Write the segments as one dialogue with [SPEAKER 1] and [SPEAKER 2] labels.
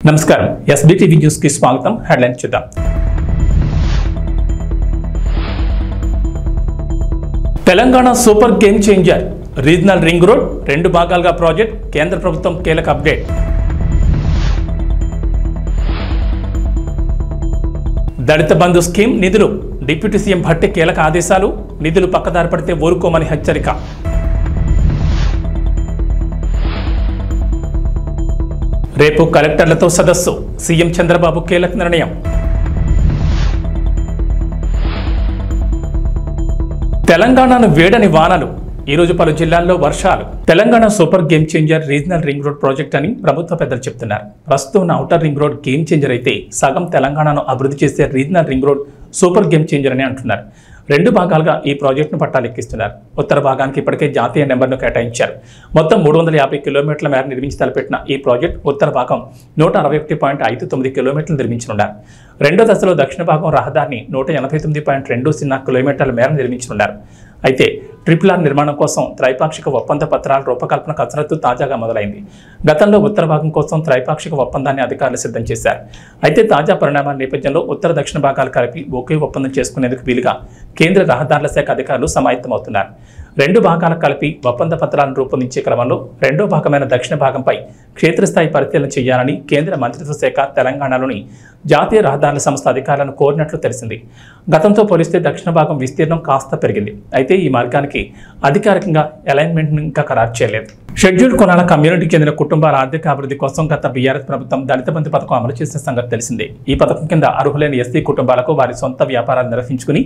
[SPEAKER 1] నమస్కారం ఎస్బీటీవీ న్యూస్ కి స్వాగతం. హెడ్లైన్స్ చూద్దాం. Telangana super game changer regional ring road 2 భాగాలుగా ప్రాజెక్ట్. కేంద్ర ప్రభుత్వం కీలక అప్డేట్. దళిత బంధు స్కీమ్ నిధులు డిప్యూటీ సీఎం భట్టి కీలక ఆదేశాలు. నిధులు పక్కదారి పడితే ఊరుకోమని హెచ్చరిక. రేపు కలెక్టర్లతో సదస్సు. సీఎం చంద్రబాబు కీలక నిర్ణయం. తెలంగాణను వేడని వానలు. ఈరోజు పలు జిల్లాల్లో వర్షాలు. Telangana super game changer regional ring road project అని ప్రభుత్వ పెద్దలు చెప్తున్నారు. ప్రస్తుతం ఉన్న outer ring road game changer అయితే సగం తెలంగాణను అభివృద్ధి చేసే regional ring road super game changer అని అంటున్నారు. 2 భాగాలుగా ఈ ప్రాజెక్టును పట్టాలెక్కిస్తున్నారు. ఉత్తర భాగానికి ఇప్పటికే జాతీయ నెంబర్ను కేటాయించారు. మొత్తం 350 కిలోమీటర్ల మేర నిర్మించి తలపెట్టిన ఈ ప్రాజెక్టు ఉత్తర భాగం 161.59 కిలోమీటర్లు నిర్మించనున్నారు. రెండో దశలో దక్షిణ భాగం రహదారిని 189.20 కిలోమీటర్ల మేర నిర్మించనున్నారు. అయితే RRR నిర్మాణం కోసం త్రైపాక్షిక ఒప్పంద పత్రాల రూపకల్పన కసరత్తు తాజాగా మొదలైంది. గతంలో ఉత్తర భాగం కోసం త్రైపాక్షిక ఒప్పందాన్ని అధికారులు సిద్ధం చేశారు. అయితే తాజా పరిణామాల నేపథ్యంలో ఉత్తర దక్షిణ భాగాలు కలిపి ఒకే ఒప్పందం చేసుకునేందుకు వీలుగా కేంద్ర రహదారుల శాఖ అధికారులు సమాయత్తమవుతున్నారు. 2 భాగాలకు కలిపి ఒప్పంద పత్రాలను రూపొందించే క్రమంలో రెండో భాగమైన దక్షిణ భాగంపై క్షేత్రస్థాయి పరిశీలన చేయాలని కేంద్ర మంత్రిత్వ శాఖ తెలంగాణలోని జాతీయ రహదారుల సంస్థ అధికారులను కోరినట్లు తెలిసింది. గతంతో పోలిస్తే దక్షిణ భాగం విస్తీర్ణం కాస్త పెరిగింది. అయితే ఈ మార్గానికి అధికారికంగా అలైన్మెంట్ ఇంకా ఖరారు చేయలేదు. షెడ్యూల్డ్ కులాల కమ్యూనిటీకి చెందిన కుటుంబాల ఆర్థిక అభివృద్ధి కోసం గత బీఆర్ఎస్ ప్రభుత్వం దళిత బంధు పథకం అమలు చేసిన సంగతి తెలిసిందే. ఈ పథకం కింద అర్హులైన ఎస్సీ కుటుంబాలకు వారి సొంత వ్యాపారాలు నిర్వహించుకుని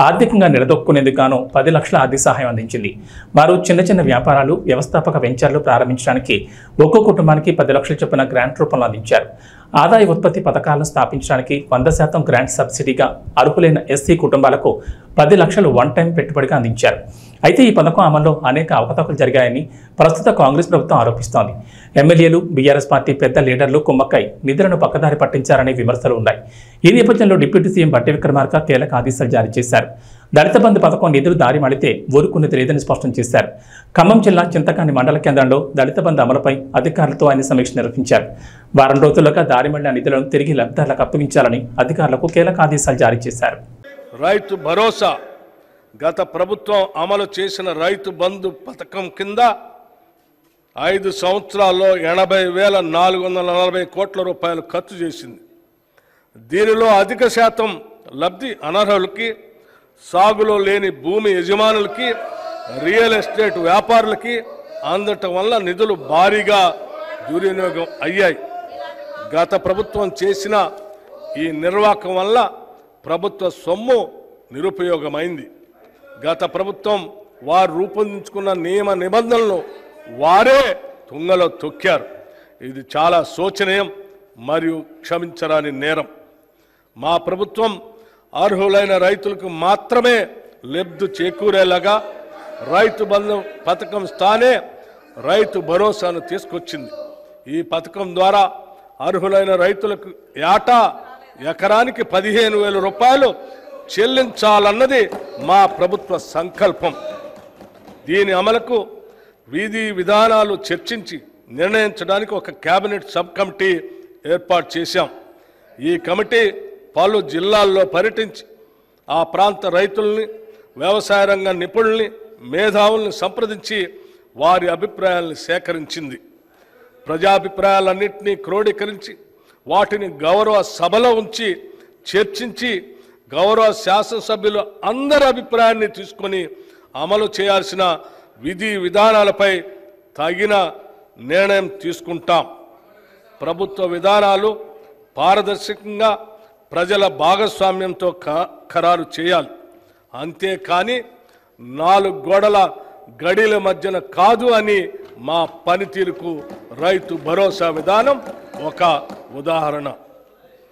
[SPEAKER 1] ఆర్థికంగా నిలదొక్కునేందుకు గాను 10 లక్షల ఆర్థిక సహాయం అందించింది. వారు చిన్న వ్యాపారాలు, వ్యవస్థాపక వెంచర్లు ప్రారంభించడానికి ఒక్కో కుటుంబానికి 10 లక్షల చొప్పున గ్రాంట్ రూపంలో అందించారు. ఆదాయ ఉత్పత్తి పథకాలను స్థాపించడానికి 100% గ్రాంట్ సబ్సిడీగా అర్హులైన ఎస్సీ కుటుంబాలకు 10 లక్షలు వన్ టైం పెట్టుబడిగా అందించారు. అయితే ఈ పథకం అమల్లో అనేక అవకతవకలు జరిగాయని ప్రస్తుత కాంగ్రెస్ ప్రభుత్వం ఆరోపిస్తోంది. ఎమ్మెల్యేలు, బీఆర్ఎస్ పార్టీ పెద్ద లీడర్లు కుమ్మక్కై నిధులను పక్కదారి పట్టించారనే విమర్శలు ఉన్నాయి. ఈ నేపథ్యంలో డిప్యూటీ సీఎం భట్టి విక్రమార్క కీలక ఆదేశాలు జారీ చేశారు. దళిత బంధు పథకం నిధులు దారి మడితే ఊరుకునేది లేదని స్పష్టం చేశారు. ఖమ్మం జిల్లా చింతకాని మండల కేంద్రంలో దళిత బంధు అమలుపై అధికారులతో ఆయన సమీక్ష నిర్వహించారు. వారం రోజులుగా దారి మళ్లిన నిధులను తిరిగి లబ్ధిదారులకు అప్పగించాలని అధికారులకు కీలక ఆదేశాలు జారీ చేశారు.
[SPEAKER 2] రైతు భరోసా గత ప్రభుత్వం అమలు చేసిన రైతు బంధు పథకం కింద 5 సంవత్సరాల్లో 80,440 కోట్ల రూపాయలు ఖర్చు చేసింది. దీనిలో అధిక శాతం లబ్ధి అనర్హులకి, సాగులో లేని భూమి యజమానులకి, రియల్ ఎస్టేట్ వ్యాపారులకి అందటం వల్ల నిధులు భారీగా దుర్వినియోగం అయ్యాయి. గత ప్రభుత్వం చేసిన ఈ నిర్వాహకం వల్ల ప్రభుత్వ సొమ్ము నిరుపయోగమైంది. గత ప్రభుత్వం వారు రూపొందించుకున్న నియమ నిబంధనలను వారే తుంగలో తొక్కారు. ఇది చాలా శోచనీయం మరియు క్షమించరాని నేరం. మా ప్రభుత్వం అర్హులైన రైతులకు మాత్రమే లబ్ధి చేకూరేలాగా రైతు బంధు పథకం స్థానే రైతు భరోసాను తీసుకొచ్చింది. ఈ పథకం ద్వారా అర్హులైన రైతులకు ఏటా ఎకరానికి 15,000 రూపాయలు చెల్లించాలన్నది మా ప్రభుత్వ సంకల్పం. దీని అమలుకు విధి విధానాలు చర్చించి నిర్ణయించడానికి ఒక కేబినెట్ సబ్ కమిటీ ఏర్పాటు చేశాం. ఈ కమిటీ పలు జిల్లాల్లో పర్యటించి ఆ ప్రాంత రైతుల్ని, వ్యవసాయ రంగ నిపుణుల్ని, మేధావుల్ని సంప్రదించి వారి అభిప్రాయాలను సేకరించింది. ప్రజాభిప్రాయాలన్నింటినీ క్రోడీకరించి వాటిని గౌరవ సభలో ఉంచి చర్చించి గౌరవ శాసనసభ్యులు అందరి అభిప్రాయాన్ని తీసుకొని అమలు చేయాల్సిన విధి విధానాలపై తగిన నిర్ణయం తీసుకుంటాం. ప్రభుత్వ విధానాలు పారదర్శకంగా ప్రజల భాగస్వామ్యంతో ఖరారు చేయాలి. అంతేకాని 4 గోడల గడిల మధ్యన కాదు అని మా పనితీరుకు రైతు భరోసా విధానం ఒక ఉదాహరణ.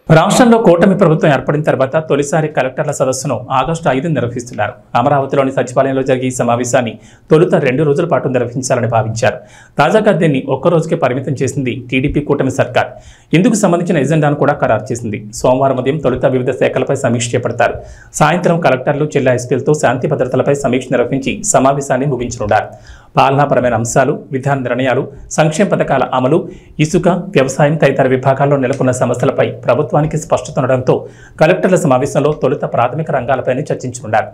[SPEAKER 1] రాష్ట్రంలో కూటమి ప్రభుత్వం ఏర్పడిన తర్వాత తొలిసారి కలెక్టర్ల సదస్సును ఆగస్టు 5 నిర్వహిస్తున్నారు. అమరావతిలోని సచివాలయంలో జరిగే ఈ సమావేశాన్ని తొలుత 2 రోజుల పాటు నిర్వహించాలని భావించారు. తాజాగా దీన్ని ఒక్క రోజుకే పరిమితం చేసింది టీడీపీ కూటమి సర్కార్. ఇందుకు సంబంధించిన ఎజెండాను కూడా ఖరారు చేసింది. సోమవారం ఉదయం తొలుత వివిధ శాఖలపై సమీక్ష చేపడతారు. సాయంత్రం కలెక్టర్లు, జిల్లా ఎస్పీలతో శాంతి భద్రతలపై సమీక్ష నిర్వహించి సమావేశాన్ని ముగించనున్నారు. పాలనాపరమైన అంశాలు, విధాన నిర్ణయాలు, సంక్షేమ పథకాల అమలు, ఇసుక, వ్యవసాయం తదితర విభాగాల్లో నెలకొన్న సమస్యలపై ప్రభుత్వానికి స్పష్టత ఉండడంతో కలెక్టర్ల సమావేశంలో తొలుత ప్రాథమిక రంగాలపైనే చర్చించనున్నారు.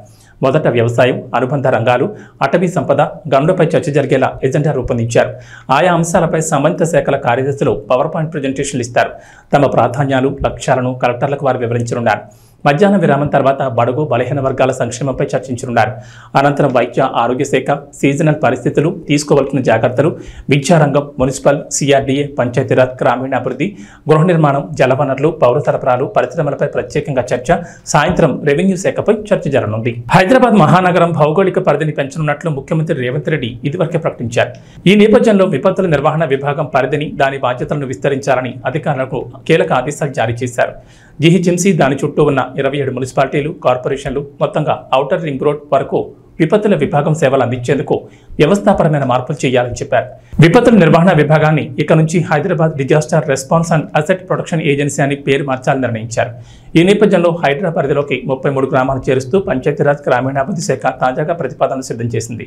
[SPEAKER 1] మొదట వ్యవసాయం, అనుబంధ రంగాలు, అటవీ సంపద, గనులపై చర్చ జరిగేలా ఎజెండా రూపొందించారు. ఆయా అంశాలపై సంబంధిత శాఖల కార్యదర్శులు పవర్ పాయింట్ ప్రజెంటేషన్లు ఇస్తారు. తమ ప్రాధాన్యాలు, లక్ష్యాలను కలెక్టర్లకు వారు వివరించనున్నారు. మధ్యాహ్న విరామం తర్వాత బడుగు బలహీన వర్గాల సంక్షేమంపై చర్చించనున్నారు. అనంతరం వైద్య ఆరోగ్య శాఖ, సీజనల్ పరిస్థితులు, తీసుకోవాల్సిన జాగ్రత్తలు, విద్యారంగం, మున్సిపల్, సిఆర్డీఏ, పంచాయతీరాజ్, గ్రామీణాభివృద్ధి, గృహ నిర్మాణం, జలవనరులు, పౌర సరఫరాలు, పరిశ్రమలపై ప్రత్యేకంగా చర్చ, సాయంత్రం రెవెన్యూ శాఖపై చర్చ జరగనుంది. హైదరాబాద్ మహానగరం భౌగోళిక పరిధిని పెంచనున్నట్లు ముఖ్యమంత్రి రేవంత్ రెడ్డి ఇదివరకే ప్రకటించారు. ఈ నేపథ్యంలో విపత్తుల నిర్వహణ విభాగం పరిధిని, దాని బాధ్యతలను విస్తరించాలని అధికారులకు కీలక ఆదేశాలు జారీ చేశారు. జీహెచ్ఎంసీ, దాని చుట్టూ ఉన్న 27 మున్సిపాలిటీలు, కార్పొరేషన్లు, మొత్తంగా ఔటర్ రింగ్ రోడ్ వరకు విపత్తుల విభాగం సేవలు అందించేందుకు వ్యవస్థాపరమైన మార్పులు చేయాలని చెప్పారు. విపత్తుల నిర్వహణ విభాగాన్ని ఇక నుంచి Hyderabad disaster response and asset protection agency అని పేరు మార్చాలని నిర్ణయించారు. ఈ నేపథ్యంలో హైదరాబాద్ పరిధిలోకి 33 గ్రామాలు చేరుస్తూ పంచాయతీరాజ్, గ్రామీణాభివృద్ధి శాఖ తాజాగా ప్రతిపాదనలు సిద్ధం చేసింది.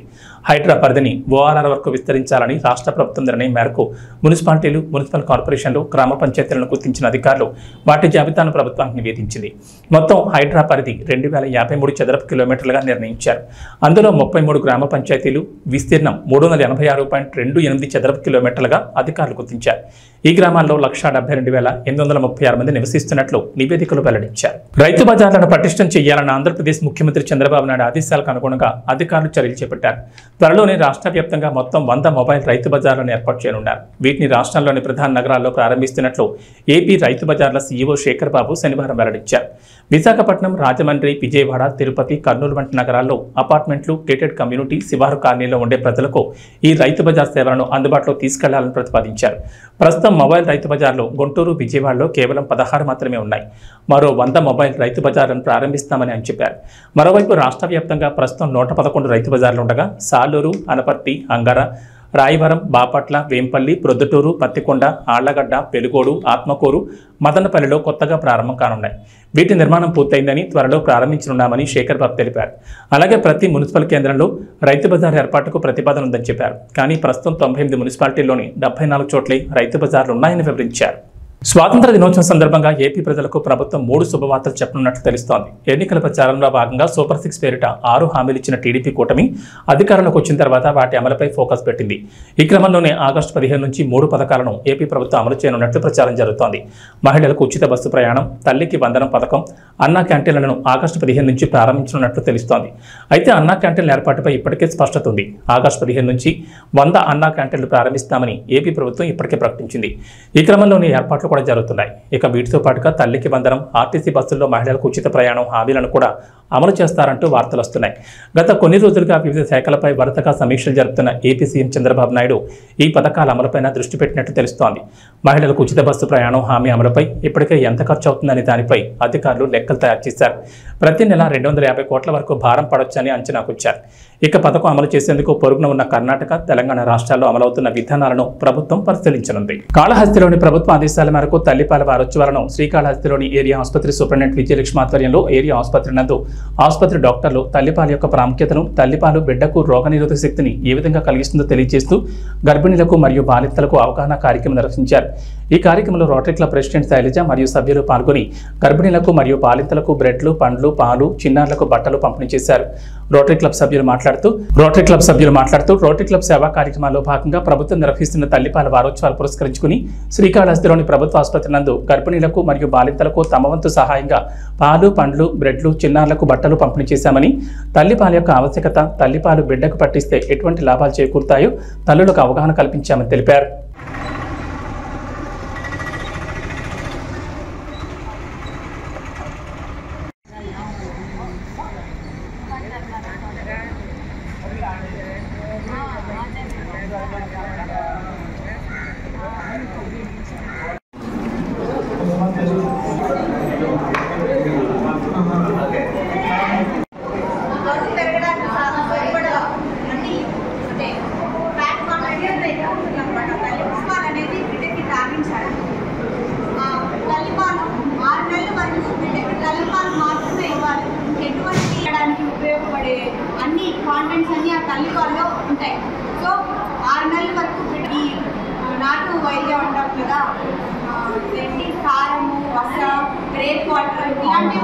[SPEAKER 1] హైదరాబాద్ పరిధిని ఓఆర్ఆర్ వరకు విస్తరించాలని రాష్ట్ర ప్రభుత్వం నిర్ణయం మేరకు మున్సిపాలిటీలు, మున్సిపల్ కార్పొరేషన్లు, గ్రామ పంచాయతీలను గుర్తించిన అధికారులు వాటి జాబితాను ప్రభుత్వానికి నివేదించింది. మొత్తం హైదరాబాద్ పరిధి 2053 చదరపు కిలోమీటర్లుగా నిర్ణయించారు. అందులో 33 గ్రామ పంచాయతీలు, విస్తీర్ణం 386.28 చదరపు కిలోమీటర్లుగా అధికారులు గుర్తించారు. ఈ గ్రామాల్లో 172,836 మంది నివసిస్తున్నట్లు నివేదికలు వెల్లడించారు. రైతు బజార్లను పటిష్టం చేయాలన్న ఆంధ్రప్రదేశ్ ముఖ్యమంత్రి చంద్రబాబు నాయుడు ఆదేశాలకు అనుగుణంగా అధికారులు చర్యలు చేపట్టారు. త్వరలోనే రాష్ట్ర వ్యాప్తంగా మొత్తం 100 మొబైల్ రైతు బజార్లను ఏర్పాటు చేయనున్నారు. వీటిని రాష్ట్రంలోని ప్రధాన నగరాల్లో ప్రారంభిస్తున్నట్లు ఏపీ రైతు బజార్ల సీఈఓ శేఖర్ బాబు శనివారం వెల్లడించారు. విశాఖపట్నం, రాజమండ్రి, విజయవాడ, తిరుపతి, కర్నూలు వంటి నగరాల్లో అపార్ట్మెంట్లు, గేటెడ్ కమ్యూనిటీ, శివారు కాలనీలో ఉండే ప్రజలకు ఈ రైతు బజార్ సేవలను అందుబాటులో తీసుకెళ్లాలని ప్రతిపాదించారు. ప్రస్తుతం మొబైల్ రైతు బజార్లు గుంటూరు, విజయవాడలో కేవలం 16 మాత్రమే ఉన్నాయి. మరో 100 మొబైల్ రైతు బజార్లను ప్రారంభిస్తామని ఆయన చెప్పారు. మరోవైపు రాష్ట్ర వ్యాప్తంగా ప్రస్తుతం 111 రైతు బజార్లు ఉండగా సాలూరు, అనపర్తి, అంగర, రాయవరం, బాపట్ల, వేంపల్లి, ప్రొద్దుటూరు, పత్తికొండ, ఆళ్లగడ్డ, పెలుగోడు, ఆత్మకూరు, మదనపల్లిలో కొత్తగా ప్రారంభం కానున్నాయి. వీటి నిర్మాణం పూర్తయిందని, త్వరలో ప్రారంభించనున్నామని శేఖర్ బాబు తెలిపారు. అలాగే ప్రతి మున్సిపల్ కేంద్రంలో రైతు బజార్ ఏర్పాటుకు ప్రతిపాదన ఉందని చెప్పారు. కానీ ప్రస్తుతం 98 మున్సిపాలిటీల్లోని 74 చోట్లే రైతు బజార్లు ఉన్నాయని వివరించారు. స్వాతంత్ర దినోత్సవం సందర్భంగా ఏపీ ప్రజలకు ప్రభుత్వం 3 శుభవార్తలు చెప్పనున్నట్లు తెలుస్తోంది. ఎన్నికల ప్రచారంలో భాగంగా సూపర్ 6 పేరిట 6 హామీలు ఇచ్చిన టీడీపీ కూటమి అధికారంలోకి వచ్చిన తర్వాత వాటి అమలుపై ఫోకస్ పెట్టింది. ఈ క్రమంలోనే ఆగస్టు 15 నుంచి 3 పథకాలను ఏపీ ప్రభుత్వం అమలు చేయనున్నట్లు ప్రచారం జరుగుతోంది. మహిళలకు ఉచిత బస్సు ప్రయాణం, తల్లికి వందనం పథకం, అన్నా క్యాంటీన్లను ఆగస్టు 15 నుంచి ప్రారంభించనున్నట్లు తెలుస్తోంది. అయితే అన్నా క్యాంటీన్ల ఏర్పాటుపై ఇప్పటికే స్పష్టత ఉంది. ఆగస్టు 15 నుంచి 100 అన్నా క్యాంటీన్లు ప్రారంభిస్తామని ఏపీ ప్రభుత్వం ఇప్పటికే ప్రకటించింది. ఈ క్రమంలోనే ఏర్పాట్లు కూడా జరుగుతున్నాయి. ఇక వీటితో పాటుగా తల్లికి వందనం, ఆర్టీసీ బస్సుల్లో మహిళలకు ఉచిత ప్రయాణం హామీలను కూడా అమలు చేస్తారంటూ వార్తలు వస్తున్నాయి. గత కొన్ని రోజులుగా వివిధ శాఖలపై వరుసగా సమీక్షలు జరుపుతున్న ఏపీ సీఎం చంద్రబాబు నాయుడు ఈ పథకాల అమలుపైన దృష్టి పెట్టినట్టు తెలుస్తోంది. మహిళలకు ఉచిత బస్సు ప్రయాణం హామీ అమలుపై ఇప్పటికే ఎంత ఖర్చు అవుతుందనే దానిపై అధికారులు లెక్కలు తయారు చేశారు. ప్రతి నెల 250 కోట్ల వరకు భారం పడొచ్చని అంచనాకొచ్చారు. ఇక పథకం అమలు చేసేందుకు పొరుగున ఉన్న కర్ణాటక, తెలంగాణ రాష్ట్రాల్లో అమలవుతున్న విధానాలను ప్రభుత్వం పరిశీలించనుంది. కాళహస్తిలోని ప్రభుత్వ ఆదేశాల మేరకు తల్లిపాల వారోత్సవాలను శ్రీకాళహస్తిలోని ఏరియా ఆసుపత్రి సూపరింటెండెంట్ విజయలక్ష్మి ఆధ్వర్యంలో ఏరియా ఆసుపత్రి నందు ఆసుపత్రి డాక్టర్లు తల్లిపాల యొక్క ప్రాముఖ్యతను, తల్లిపాలు బిడ్డకు రోగనిరోధక శక్తిని ఏ విధంగా కలిగిస్తుందో తెలియజేస్తూ గర్భిణులకు మరియు బాలింతలకు అవగాహన కార్యక్రమం నిర్వహించారు. ఈ కార్యక్రమంలో రోటరీ క్లబ్ ప్రెసిడెంట్ శైలజ మరియు సభ్యులు పాల్గొని గర్భిణులకు మరియు బాలింతలకు బ్రెడ్లు, పండ్లు, పాలు, చిన్నారులకు బట్టలు పంపిణీ చేశారు. రోటరీ క్లబ్ సభ్యులు మాట్లాడుతూ రోటరీ క్లబ్ సేవా కార్యక్రమాల్లో భాగంగా ప్రభుత్వం నిర్వహిస్తున్న తల్లిపాల వారోత్సవాలు పురస్కరించుకుని శ్రీకాళహస్తిలోని ప్రభుత్వ ఆసుపత్రి నందు గర్భిణులకు మరియు బాలింతలకు తమ వంతు సహాయంగా పాలు, పండ్లు, బ్రెడ్లు, చిన్నారులకు బట్టలు పంపిణీ చేశామని, తల్లిపాల యొక్క ఆవశ్యకత, తల్లిపాలు బిడ్డకు పట్టిస్తే ఎటువంటి లాభాలు చేకూరుతాయో తల్లులకు అవగాహన కల్పించామని తెలిపారు.
[SPEAKER 3] ఉపయోగపడే అన్ని కాంటెంట్స్ అన్ని ఆ తల్లిపాలలో ఉంటాయి. సో వైద్యం అంటాం కదా, వెండి కారము, వస, గ్రేప్ వాటర్ ఇలాంటి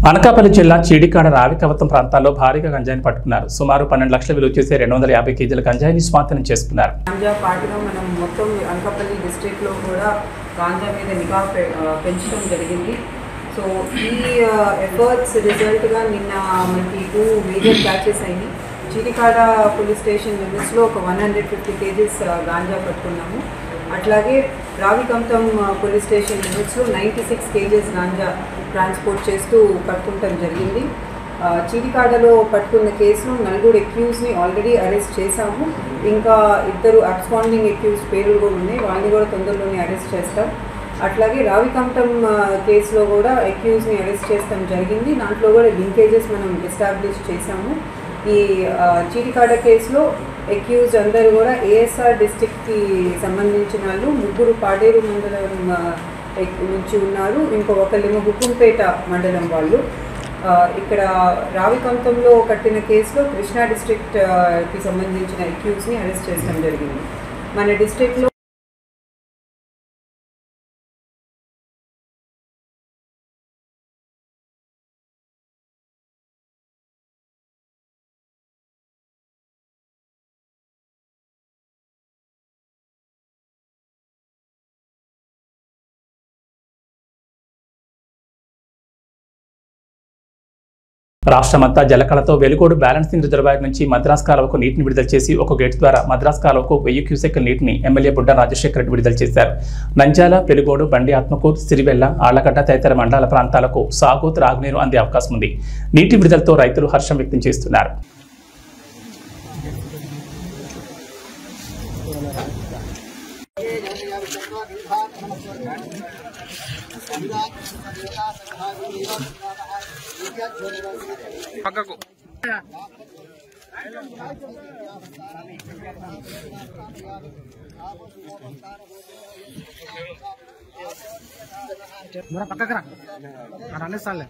[SPEAKER 1] అనకాపల్లి జిల్లా చీడికాడ రావికవతం ప్రాంతాల్లో భారీగా గంజాయిని పట్టుకున్నారు. సుమారు 12 లక్షల విలువ చేసే 250 కేజీల గంజాయిని స్వాధీనం చేసుకున్నారు.
[SPEAKER 4] గాంజా పాటుగా మనం మొత్తం అనకాపల్లి డిస్ట్రిక్ట్లో కూడా గాంజా మీద నిఘా పెంచడం జరిగింది. సో ఈ ఎఫర్ట్స్ రిజల్ట్గా నిన్న మనకి 2 మేజర్ క్యాచెస్ అయినాయి. చీడికాడ పోలీస్ స్టేషన్ లిమిట్స్లో ఒక 150 కేజీస్ గాంజా పట్టుకున్నాము. అట్లాగే రావికంతం పోలీస్ స్టేషన్ లిమిట్స్లో 96 కేజీస్ గాంజా ట్రాన్స్పోర్ట్ చేస్తూ పట్టుకుంటం జరిగింది. చీడికాడలో పట్టుకున్న కేసులో 4 అక్యూజ్ని ఆల్రెడీ అరెస్ట్ చేశాము. ఇంకా 2 అబ్స్కాండింగ్ అక్యూజ్ పేర్లు కూడా ఉన్నాయి, వాళ్ళని కూడా తొందరలోనే అరెస్ట్ చేస్తాం. అట్లాగే రావికంఠం కేసులో కూడా అక్యూజ్ని అరెస్ట్ చేస్తాం జరిగింది. దాంట్లో కూడా లింకేజెస్ మనం ఎస్టాబ్లిష్ చేశాము. ఈ చీడికాడ కేసులో అక్యూజ్ అందరూ కూడా ఏఎస్ఆర్ డిస్ట్రిక్ట్కి సంబంధించిన వాళ్ళు, 3 పాడేరు మండలం నుంచి ఉన్నారు, ఒకళ్ళేమో హుకుంపేట మండలం వాళ్ళు. ఇక్కడ రావికంఠంలో కట్టిన కేసులో కృష్ణా డిస్ట్రిక్ట్కి సంబంధించిన అక్యూజ్ని అరెస్ట్ చేయడం జరిగింది. మన డిస్ట్రిక్ట్లో
[SPEAKER 1] రాష్ట్రమంతా జలకళతో వెలుగోడు బ్యాలెన్సింగ్ రిజర్వాయర్ నుంచి మద్రాస్ కాలువకు నీటిని విడుదల చేసి ఒక గేటు ద్వారా మద్రాస్ కాలువకు 1000 క్యూసెక్ల నీటిని ఎమ్మెల్యే బుడ్డ రాజశేఖర రెడ్డి విడుదల చేశారు. నంద్యాల, వెలుగోడు, బండి ఆత్మకూరు, సిరివెల్ల, ఆళ్లగడ్డ తదితర మండల ప్రాంతాలకు సాగు, త్రాగునీరు అందే అవకాశం ఉంది. నీటి విడుదలతో రైతులు హర్షం వ్యక్తం చేస్తున్నారు.
[SPEAKER 5] పక్కకు పక్కకు రా అన్నీ సార్లే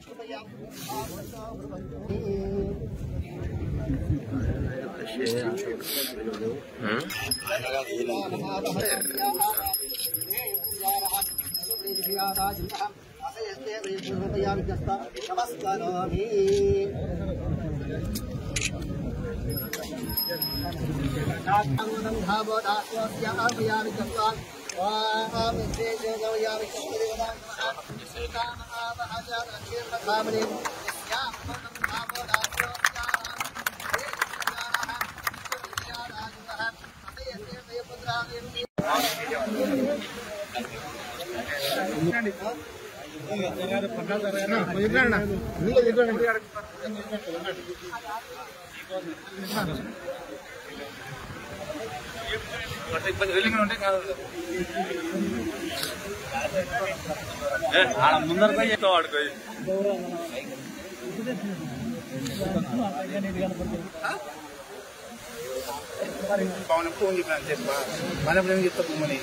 [SPEAKER 5] ముందర వాడుకో పవన్ ఫోన్ చెప్పాను చెప్పా మనప్పుడు ఏం చెప్తా పొమ్మని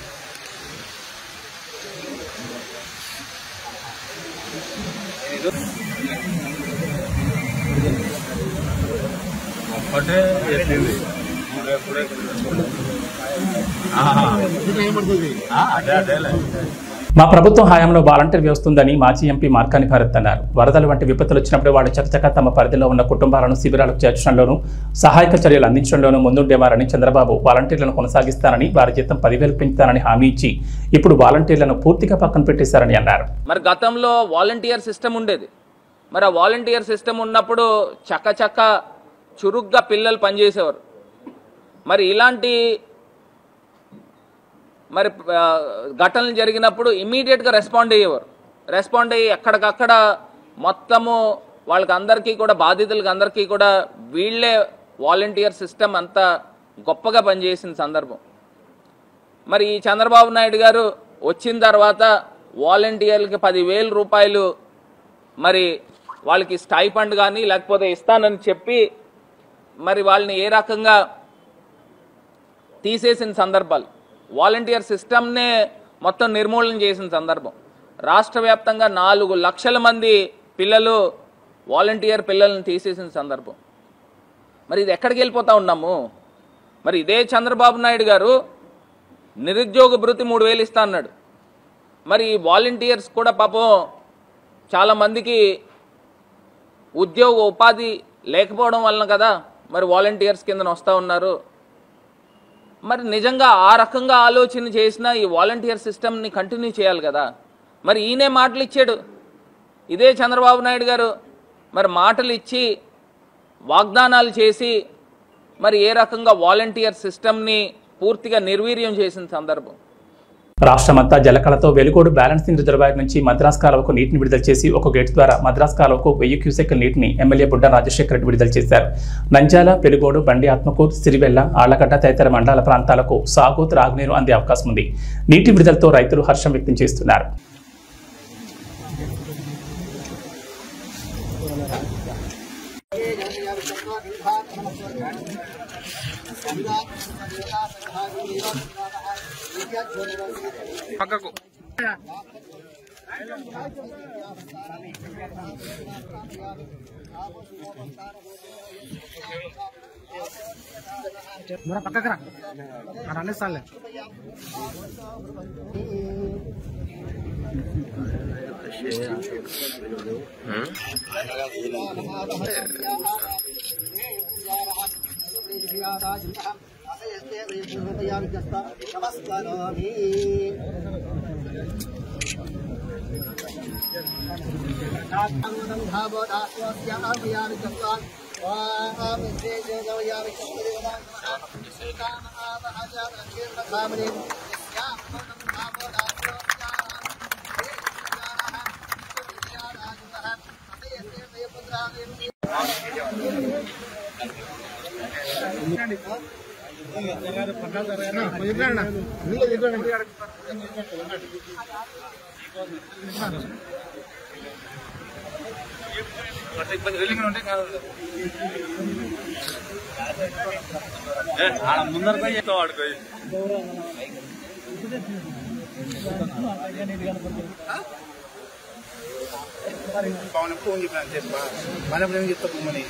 [SPEAKER 5] అప్పుడే చెప్పింది
[SPEAKER 1] మా ప్రభుత్వం హయాంలో వాలంటీర్ వ్యవస్థ ఉందని మాజీ ఎంపీ మార్కాని భారత్ అన్నారు. వరదలు వంటి విపత్తులు వచ్చినప్పుడు వాళ్ళు చకచక తమ పరిధిలో ఉన్న కుటుంబాలను శిబిరాలకు చేర్చడంలోనూ సహాయక చర్యలు అందించడంలోనూ ముందుండేవారని చంద్రబాబు వాలంటీర్లను కొనసాగిస్తానని, వారి జీతం 10,000 పెంచుతానని హామీ ఇచ్చి ఇప్పుడు వాలంటీర్లను పూర్తిగా పక్కన పెట్టేశారని అన్నారు.
[SPEAKER 6] మరి గతంలో వాలంటీర్ సిస్టమ్ ఉండేది. మరి ఆ వాలంటీర్ సిస్టమ్ ఉన్నప్పుడు చకచక చురుగ్గా పిల్లలు పనిచేసేవారు. మరి ఇలాంటి మరి ఘటనలు జరిగినప్పుడు ఇమీడియట్గా రెస్పాండ్ అయ్యేవారు. రెస్పాండ్ అయ్యి ఎక్కడికక్కడ మొత్తము వాళ్ళకి అందరికీ కూడా, బాధితులకి అందరికీ కూడా వీళ్లే వాలంటీర్ సిస్టమ్ అంతా గొప్పగా పనిచేసిన సందర్భం. మరి ఈ చంద్రబాబు నాయుడు గారు వచ్చిన తర్వాత వాలంటీర్లకి 10,000 రూపాయలు మరి వాళ్ళకి స్టైఫండ్ కానీ లేకపోతే ఇస్తానని చెప్పి మరి వాళ్ళని ఏ రకంగా తీసేసిన సందర్భాలు, వాలంటీర్ సిస్టమ్నే మొత్తం నిర్మూలన చేసిన సందర్భం. రాష్ట్ర వ్యాప్తంగా 4 లక్షల మంది పిల్లలు వాలంటీర్ పిల్లల్ని తీసేసిన సందర్భం. మరి ఇది ఎక్కడికి వెళ్ళిపోతా ఉన్నాము? మరి ఇదే చంద్రబాబు నాయుడు గారు నిరుద్యోగ భృతి 3000 ఇస్తా అన్నాడు. మరి వాలంటీర్స్ కూడా పాపం చాలామందికి ఉద్యోగ ఉపాధి లేకపోవడం వలన కదా మరి వాలంటీర్స్ కింద వస్తూ ఉన్నారు. మరి నిజంగా ఆ రకంగా ఆలోచన చేసిన ఈ వాలంటీర్ సిస్టమ్ని కంటిన్యూ చేయాలి కదా. మరి ఈయనే మాటలు ఇచ్చాడు, ఇదే చంద్రబాబు నాయుడు గారు మరి మాటలు ఇచ్చి వాగ్దానాలు చేసి మరి ఏ రకంగా వాలంటీర్ సిస్టమ్ని పూర్తిగా నిర్వీర్యం చేసిన సందర్భం.
[SPEAKER 1] రాష్ట్రమంతా జలకళతో వెలుగోడు బ్యాలెన్సింగ్ రిజర్వాయర్ నుంచి మద్రాస్ కాలువకు నీటిని విడుదల చేసి ఒక గేట్ ద్వారా మద్రాస్ కాలువకు 1000 క్యూసెక్ నీటిని ఎమ్మెల్యే బుడ్డ రాజశేఖర రెడ్డి విడుదల చేశారు. నంద్యాల, పెలుగోడు, బండి ఆత్మకూరు, సిరివెల్ల, ఆళ్లగడ్డ తదితర మండల ప్రాంతాలకు సాగు, త్రాగునీరు అందే అవకాశం ఉంది. నీటి విడుదలతో రైతులు హర్షం వ్యక్తం చేస్తున్నారు.
[SPEAKER 5] పక్కకు పక్కకు రా అన్నిసార్లే ముందర ఆడుకో పవన్ ఫోన్ చెప్పాను చెప్పా మనప్పుడు ఏం చెప్తా పొమ్మని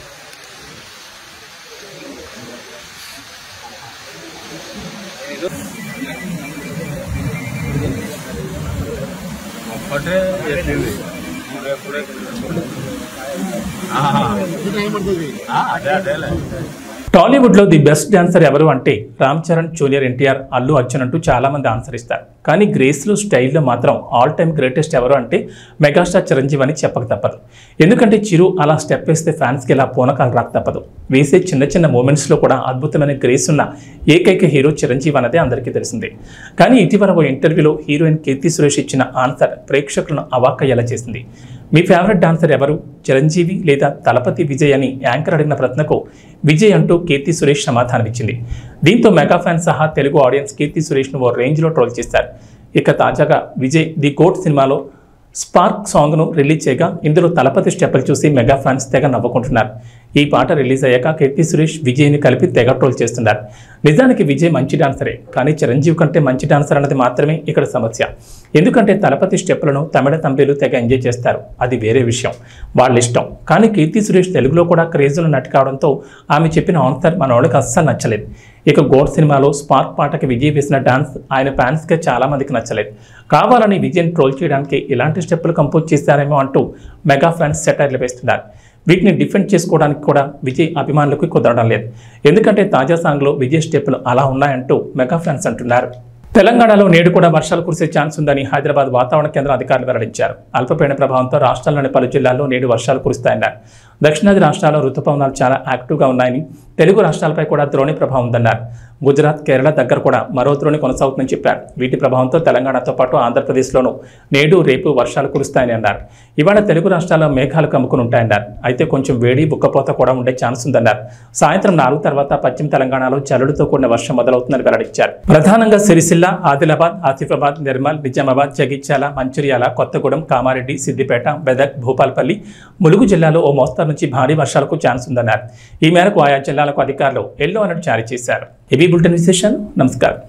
[SPEAKER 5] ఒకటే చెప్పింది అదే
[SPEAKER 1] టాలీవుడ్ లో ది బెస్ట్ డాన్సర్ ఎవరు అంటే రామ్ చరణ్, జూనియర్ ఎన్టీఆర్, అల్లు అర్జున్ అంటూ చాలా మంది ఆన్సర్ ఇస్తారు. కానీ గ్రేస్లో స్టైల్లో మాత్రం ఆల్ టైమ్ గ్రేటెస్ట్ ఎవరు అంటే మెగాస్టార్ చిరంజీవి అని చెప్పక తప్పదు. ఎందుకంటే చిరు అలా స్టెప్ వేస్తే ఫ్యాన్స్కి ఇలా పూనకాలు రాక తప్పదు. వేసే చిన్న చిన్న మూమెంట్స్లో కూడా అద్భుతమైన గ్రేస్ ఉన్న ఏకైక హీరో చిరంజీవి అనేది అందరికీ తెలిసిందే. కానీ ఇటీవల ఓ ఇంటర్వ్యూలో హీరోయిన్ కీర్తి సురేష్ ఇచ్చిన ఆన్సర్ ప్రేక్షకులను అవాక్కయ్యేలా చేసింది. మీ ఫేవరెట్ డాన్సర్ ఎవరు, చిరంజీవి లేదా తలపతి విజయ్ అని యాంకర్ అడిగిన ప్రశ్నకు విజయ్ అంటూ కీర్తి సురేష్ సమాధానమిచ్చింది. దీంతో మెగా ఫ్యాన్స్ సహా తెలుగు ఆడియన్స్ కీర్తి సురేష్ను ఓ రేంజ్లో ట్రోల్ చేశారు. ఇక తాజాగా విజయ్ ది గోట్ సినిమాలో స్పార్క్ సాంగ్ను రిలీజ్ చేయగా ఇందులో తలపతి స్టెప్పులు చూసి మెగా ఫ్యాన్స్ తెగ నవ్వుకుంటున్నారు. ఈ పాట రిలీజ్ అయ్యాక కీర్తి సురేష్ విజయ్ని కలిపి తెగ ట్రోల్ చేస్తున్నారు. నిజానికి విజయ్ మంచి డాన్సరే, కానీ చిరంజీవి కంటే మంచి డాన్సర్ అన్నది మాత్రమే ఇక్కడ సమస్య. ఎందుకంటే తలపతి స్టెప్పులను తమిళ తంబీలు తెగ ఎంజాయ్ చేస్తారు, అది వేరే విషయం, వాళ్ళ ఇష్టం. కానీ కీర్తి సురేష్ తెలుగులో కూడా క్రేజులు నటి కావడంతో ఆమె చెప్పిన ఆన్సర్ మన వాళ్ళకి అస్సలు నచ్చలేదు. ఇక గోడ్ సినిమాలో స్పార్క్ పాటకి విజయ్ వేసిన డాన్స్ ఆయన ఫ్యాన్స్కే చాలా మందికి నచ్చలేదు. కావాలని విజయ్ని ట్రోల్ చేయడానికి ఇలాంటి స్టెప్పులు కంపోజ్ చేశారేమో అంటూ మెగా ఫ్యాన్స్ సెటైర్లు వేస్తున్నారు. వీటిని డిఫెండ్ చేసుకోవడానికి కూడా విజయ్ అభిమానులకు కుదరడం లేదు. ఎందుకంటే తాజా సాంగ్లో విజయ్ స్టెప్పులు అలా ఉన్నాయంటూ మెగా ఫ్యాన్స్ అంటున్నారు. తెలంగాణలో నేడు కూడా వర్షాలు కురిసే ఛాన్స్ ఉందని హైదరాబాద్ వాతావరణ కేంద్రం అధికారులు వెల్లడించారు. అల్పపీడన ప్రభావంతో రాష్ట్రంలోని పలు జిల్లాల్లో నేడు వర్షాలు కురుస్తాయన్నారు. దక్షిణాది రాష్ట్రాల్లో రుతుపవనాలు చాలా యాక్టివ్గా ఉన్నాయని, తెలుగు రాష్ట్రాలపై కూడా ద్రోణి ప్రభావం ఉందన్నారు. గుజరాత్, కేరళ దగ్గర కూడా మరో ద్రోణి కొనసాగుతుందని చెప్పారు. వీటి ప్రభావంతో తెలంగాణతో పాటు ఆంధ్రప్రదేశ్లోనూ నేడు, రేపు వర్షాలు కురుస్తాయని అన్నారు. ఇవాళ తెలుగు రాష్ట్రాల్లో మేఘాలు కమ్ముకుని ఉంటాయన్నారు. అయితే కొంచెం వేడి, బుక్కపోత కూడా ఉండే ఛాన్స్ ఉందన్నారు. సాయంత్రం 4 తర్వాత పశ్చిమ తెలంగాణలో జల్లులతో కూడిన వర్షం మొదలవుతుందని వెల్లడించారు. ప్రధానంగా సిరిసిల్ల, ఆదిలాబాద్, ఆసిఫాబాద్, నిర్మల్, నిజామాబాద్, జగిత్యాల, మంచిర్యాల, కొత్తగూడెం, కామారెడ్డి, సిద్దిపేట, మెదక్, భూపాలపల్లి, ములుగు జిల్లాలో ఓ మోస్తరు నుంచి భారీ వర్షాలకు ఛాన్స్ ఉందన్నారు. ఈ మేరకు ఆయా జిల్లాలకు అధికారులు ఎల్లో అలర్ట్ జారీ చేశారు. ఇవి బులెటిన్ విశేషాలు. నమస్కారం.